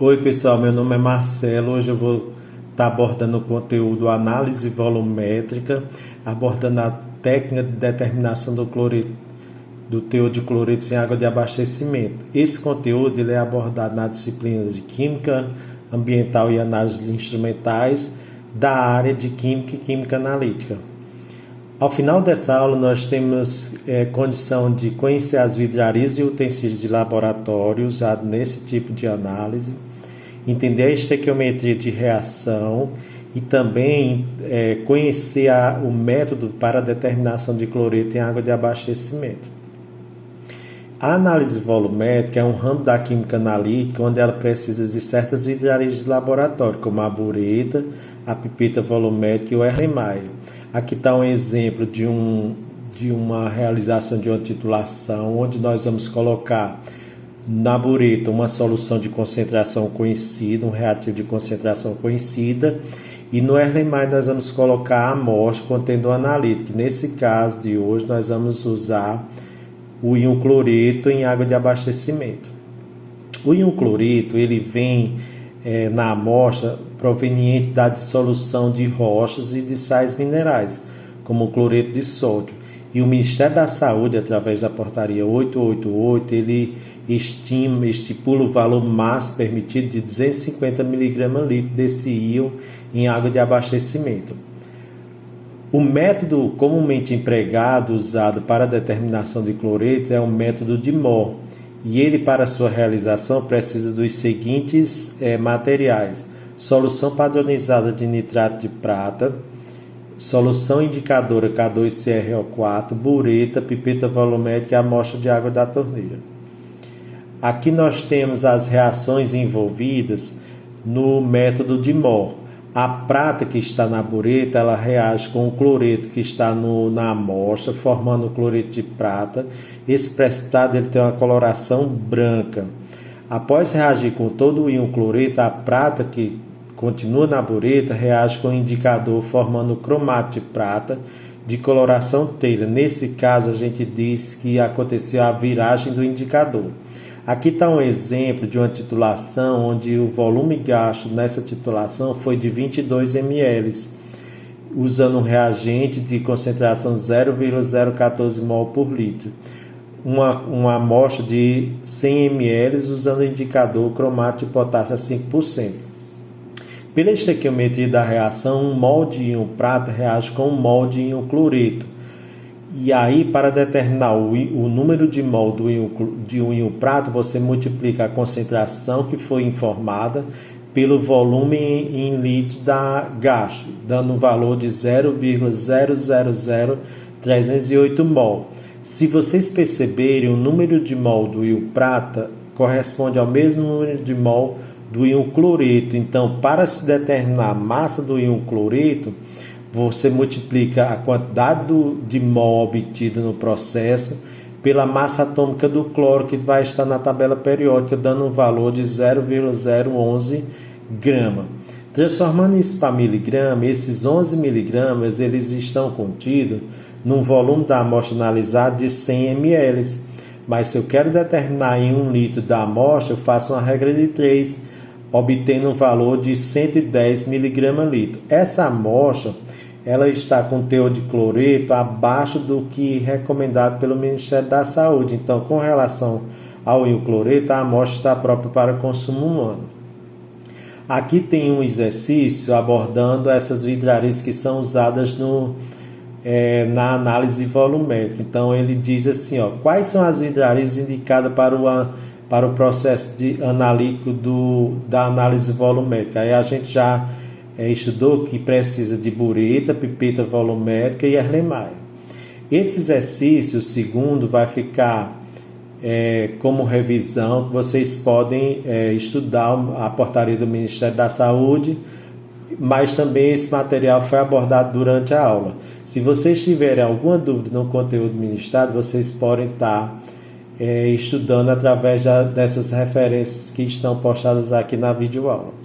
Oi pessoal, meu nome é Marcelo. Hoje eu vou estar abordando o conteúdo análise volumétrica, abordando a técnica de determinação do teor de cloretos em água de abastecimento. Esse conteúdo ele é abordado na disciplina de Química Ambiental e Análises Instrumentais da área de Química e Química Analítica. Ao final dessa aula, nós temos condição de conhecer as vidrarias e utensílios de laboratório usados nesse tipo de análise, entender a estequiometria de reação e também conhecer o método para a determinação de cloreto em água de abastecimento. A análise volumétrica é um ramo da química analítica onde ela precisa de certas vidrarias de laboratório, como a bureta, a pipeta volumétrica e o Erlenmeyer. Aqui está um exemplo de uma realização de uma titulação, onde nós vamos colocar na bureta uma solução de concentração conhecida, um reativo de concentração conhecida, e no Erlenmeyer nós vamos colocar a amostra contendo o analítico. Nesse caso de hoje nós vamos usar o íon cloreto em água de abastecimento. O íon cloreto ele vem na amostra proveniente da dissolução de rochas e de sais minerais, como o cloreto de sódio. E o Ministério da Saúde, através da portaria 888, ele estipula o valor máximo permitido de 250 mg/litro desse íon em água de abastecimento. O método comumente empregado, usado para a determinação de cloreto, é o método de Mohr. E ele, para sua realização, precisa dos seguintes materiais: solução padronizada de nitrato de prata, solução indicadora K2CrO4, bureta, pipeta volumétrica e amostra de água da torneira. Aqui nós temos as reações envolvidas no método de Mohr. A prata que está na bureta, ela reage com o cloreto que está na amostra, formando o cloreto de prata. Esse precipitado ele tem uma coloração branca. Após reagir com todo o íon cloreto, a prata que continua na bureta reage com o indicador, formando o cromato de prata de coloração teira. Nesse caso, a gente diz que aconteceu a viragem do indicador. Aqui está um exemplo de uma titulação onde o volume gasto nessa titulação foi de 22 ml, usando um reagente de concentração 0,014 mol por litro. Uma amostra de 100 ml usando o indicador cromato de potássio a 5%. Pela estequiometria da reação, um mol de íon prata reage com um mol de íon cloreto. E aí, para determinar o número de mol de um íon prata, você multiplica a concentração que foi informada pelo volume em litro da gasto, dando um valor de 0,000308 mol. Se vocês perceberem, o número de mol do íon prata corresponde ao mesmo número de mol do íon cloreto. Então, para se determinar a massa do íon cloreto, você multiplica a quantidade de mol obtida no processo pela massa atômica do cloro, que vai estar na tabela periódica, dando um valor de 0,011 grama. Transformando isso para miligrama, esses 11 miligramas eles estão contidos num volume da amostra analisada de 100 ml. Mas se eu quero determinar em 1 litro da amostra, eu faço uma regra de 3, obtendo um valor de 110 mg/litro. Essa amostra ela está com teor de cloreto abaixo do que recomendado pelo Ministério da Saúde. Então, com relação ao íon cloreto, a amostra está própria para consumo humano. Aqui tem um exercício abordando essas vidrarias que são usadas na análise volumétrica. Então, ele diz assim, quais são as vidrarias indicadas para o processo analítico da análise volumétrica? Aí a gente já estudou que precisa de bureta, pipeta volumétrica e Erlenmeyer. Esse exercício, segundo, vai ficar como revisão, que vocês podem estudar a portaria do Ministério da Saúde, mas também esse material foi abordado durante a aula. Se vocês tiverem alguma dúvida no conteúdo ministrado, vocês podem estar estudando através dessas referências que estão postadas aqui na videoaula.